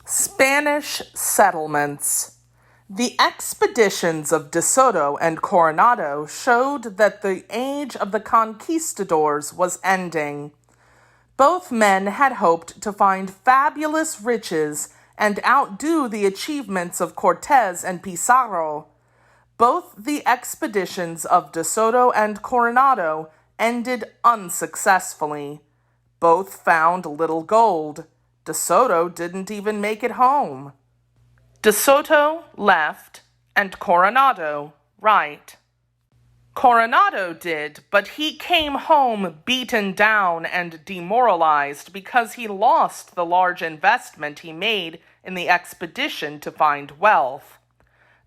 Spanish settlements. The expeditions of De Soto and Coronado showed that the age of the conquistadors was ending. Both men had hoped to find fabulous riches and outdo the achievements of Cortés and Pizarro. Both the expeditions of De Soto and Coronado ended unsuccessfully. Both found little gold. De Soto didn't even make it home. De Soto left, and Coronado right. Coronado did, but he came home beaten down and demoralized because he lost the large investment he made in the expedition to find wealth.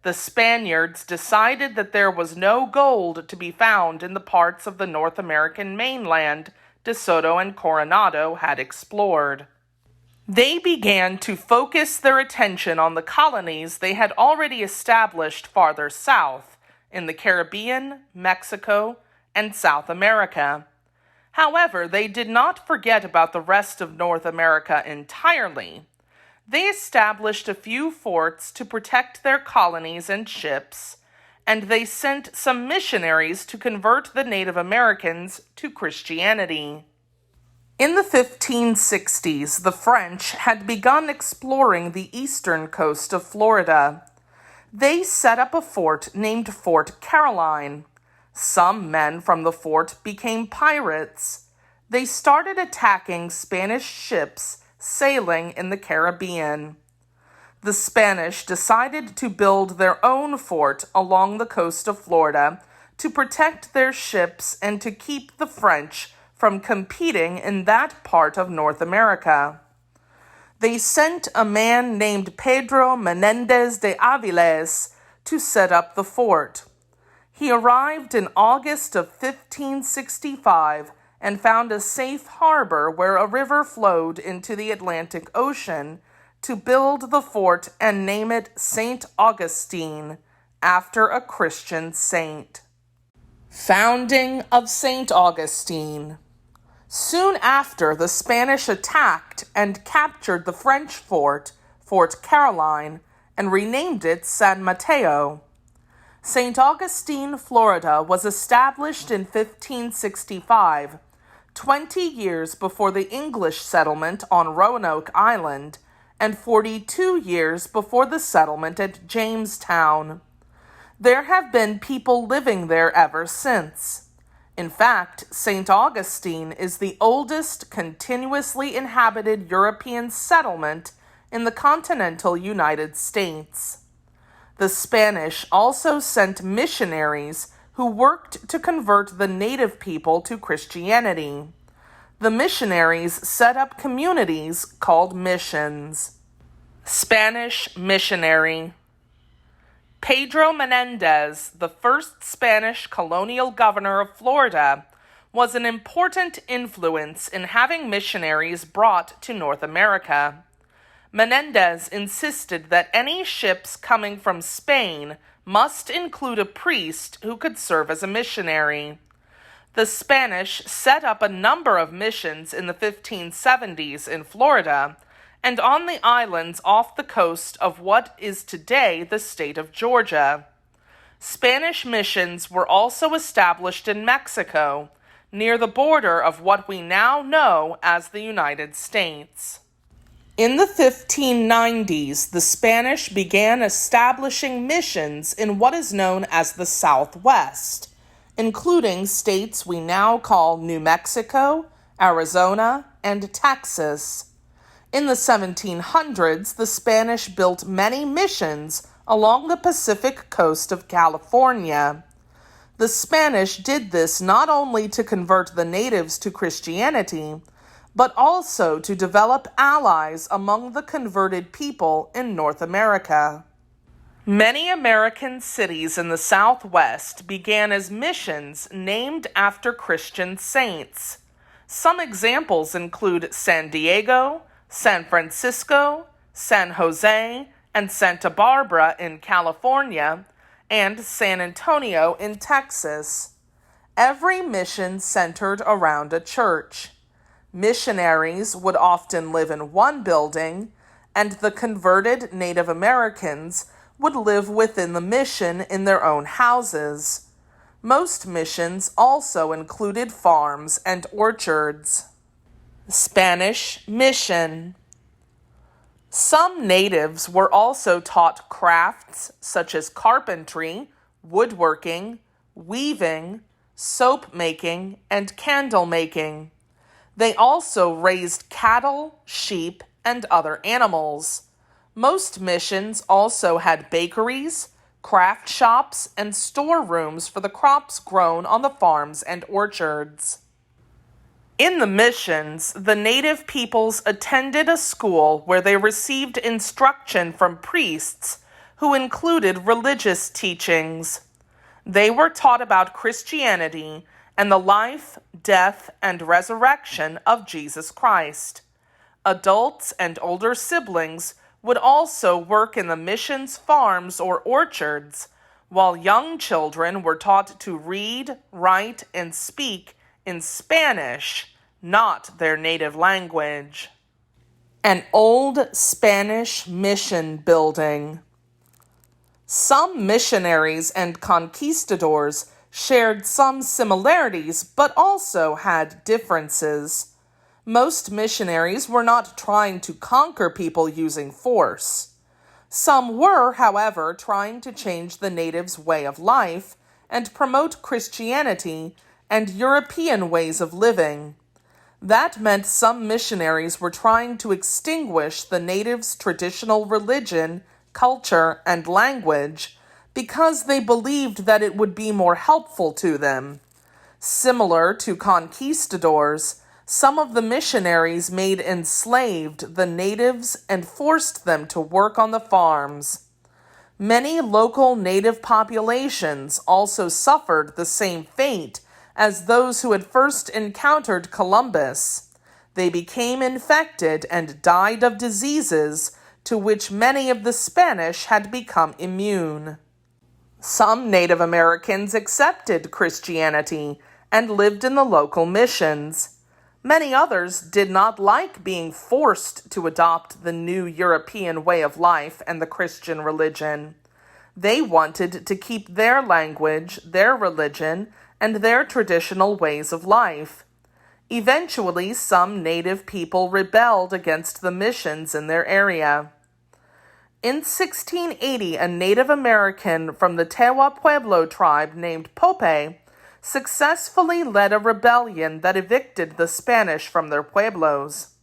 The Spaniards decided that there was no gold to be found in the parts of the North American mainland De Soto and Coronado had explored. They began to focus their attention on the colonies they had already established farther south, in the Caribbean, Mexico, and South America. However, they did not forget about the rest of North America entirely. They established a few forts to protect their colonies and ships, and they sent some missionaries to convert the Native Americans to Christianity. In the 1560s, the French had begun exploring the eastern coast of Florida. They set up a fort named Fort Caroline. Some men from the fort became pirates. They started attacking Spanish ships sailing in the Caribbean. The Spanish decided to build their own fort along the coast of Florida to protect their ships and to keep the French from competing in that part of North America. They sent a man named Pedro Menendez de Aviles to set up the fort. He arrived in August of 1565 and found a safe harbor where a river flowed into the Atlantic Ocean to build the fort and name it St. Augustine, after a Christian saint. Founding of St. Augustine. Soon after, the Spanish attacked and captured the French fort, Fort Caroline, and renamed it San Mateo. St. Augustine, Florida, was established in 1565, 20 years before the English settlement on Roanoke Island, and 42 years before the settlement at Jamestown. There have been people living there ever since. In fact, St. Augustine is the oldest continuously inhabited European settlement in the continental United States. The Spanish also sent missionaries who worked to convert the native people to Christianity. The missionaries set up communities called missions. Spanish missionary. Pedro Menendez, the first Spanish colonial governor of Florida, was an important influence in having missionaries brought to North America. Menendez insisted that any ships coming from Spain must include a priest who could serve as a missionary. The Spanish set up a number of missions in the 1570s in Florida, and on the islands off the coast of what is today the state of Georgia. Spanish missions were also established in Mexico, near the border of what we now know as the United States. In the 1590s, the Spanish began establishing missions in what is known as the Southwest, including states we now call New Mexico, Arizona, and Texas. In the 1700s, the Spanish built many missions along the Pacific coast of California. The Spanish did this not only to convert the natives to Christianity, but also to develop allies among the converted people in North America. Many American cities in the Southwest began as missions named after Christian saints. Some examples include San Diego, San Francisco, San Jose, and Santa Barbara in California, and San Antonio in Texas. Every mission centered around a church. Missionaries would often live in one building, and the converted Native Americans would live within the mission in their own houses. Most missions also included farms and orchards. Spanish Mission. Some natives were also taught crafts such as carpentry, woodworking, weaving, soap making, and candle making. They also raised cattle, sheep, and other animals. Most missions also had bakeries, craft shops, and storerooms for the crops grown on the farms and orchards. In the missions, the native peoples attended a school where they received instruction from priests who included religious teachings. They were taught about Christianity and the life, death, and resurrection of Jesus Christ. Adults and older siblings would also work in the mission's farms or orchards, while young children were taught to read, write, and speak in Spanish, not their native language. An old Spanish mission building. Some missionaries and conquistadors shared some similarities, but also had differences. Most missionaries were not trying to conquer people using force. Some were, however, trying to change the natives' way of life and promote Christianity and European ways of living. That meant some missionaries were trying to extinguish the natives' traditional religion, culture, and language because they believed that it would be more helpful to them. Similar to conquistadors, some of the missionaries made enslaved the natives and forced them to work on the farms. Many local native populations also suffered the same fate as those who had first encountered Columbus. They became infected and died of diseases to which many of the Spanish had become immune. Some Native Americans accepted Christianity and lived in the local missions. Many others did not like being forced to adopt the new European way of life and the Christian religion. They wanted to keep their language, their religion, and their traditional ways of life. Eventually, some native people rebelled against the missions in their area. In 1680, a Native American from the Tewa Pueblo tribe named Pope successfully led a rebellion that evicted the Spanish from their pueblos.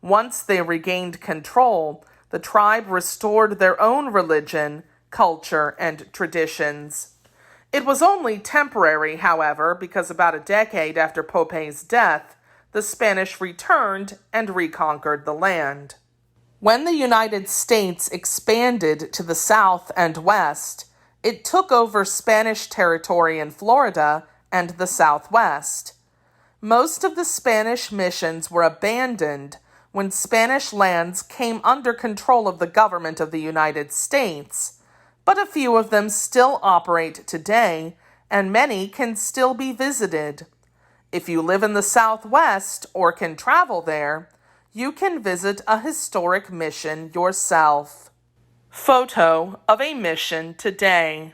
Once they regained control, the tribe restored their own religion, culture, and traditions. It was only temporary, however, because about a decade after Pope's death, the Spanish returned and reconquered the land. When the United States expanded to the south and west, it took over Spanish territory in Florida and the Southwest. Most of the Spanish missions were abandoned when Spanish lands came under control of the government of the United States, but a few of them still operate today, and many can still be visited. If you live in the Southwest or can travel there, you can visit a historic mission yourself. Photo of a mission today.